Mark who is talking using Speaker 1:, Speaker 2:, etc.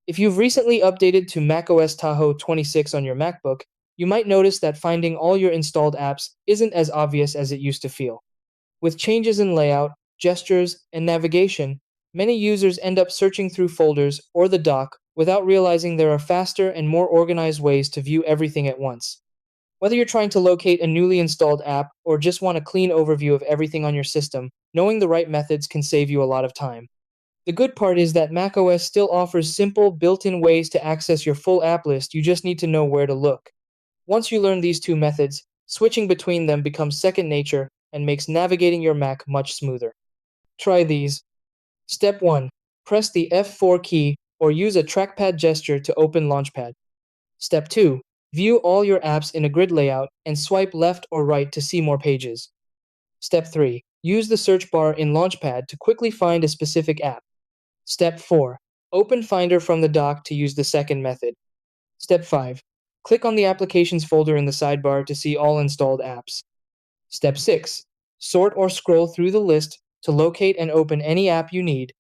Speaker 1: If you've recently updated to macOS Tahoe 26 on your MacBook, you might notice that finding all your installed apps isn't as obvious as it used to feel. With changes in layout, gestures, and navigation, many users end up searching through folders or the dock without realizing there are faster and more organized ways to view everything at once. Whether you're trying to locate a newly installed app or just want a clean overview of everything on your system, knowing the right methods can save you a lot of time. The good part is that macOS still offers simple, built-in ways to access your full app list. You just need to know where to look. Once you learn these two methods, switching between them becomes second nature and makes navigating your Mac much smoother. Try these. Step 1. Press the F4 key or use a trackpad gesture to open Launchpad. Step 2. View all your apps in a grid layout and swipe left or right to see more pages. Step 3. Use the search bar in Launchpad to quickly find a specific app. Step 4. Open Finder from the dock to use the second method. Step 5. Click on the Applications folder in the sidebar to see all installed apps. Step 6. Sort or scroll through the list to locate and open any app you need.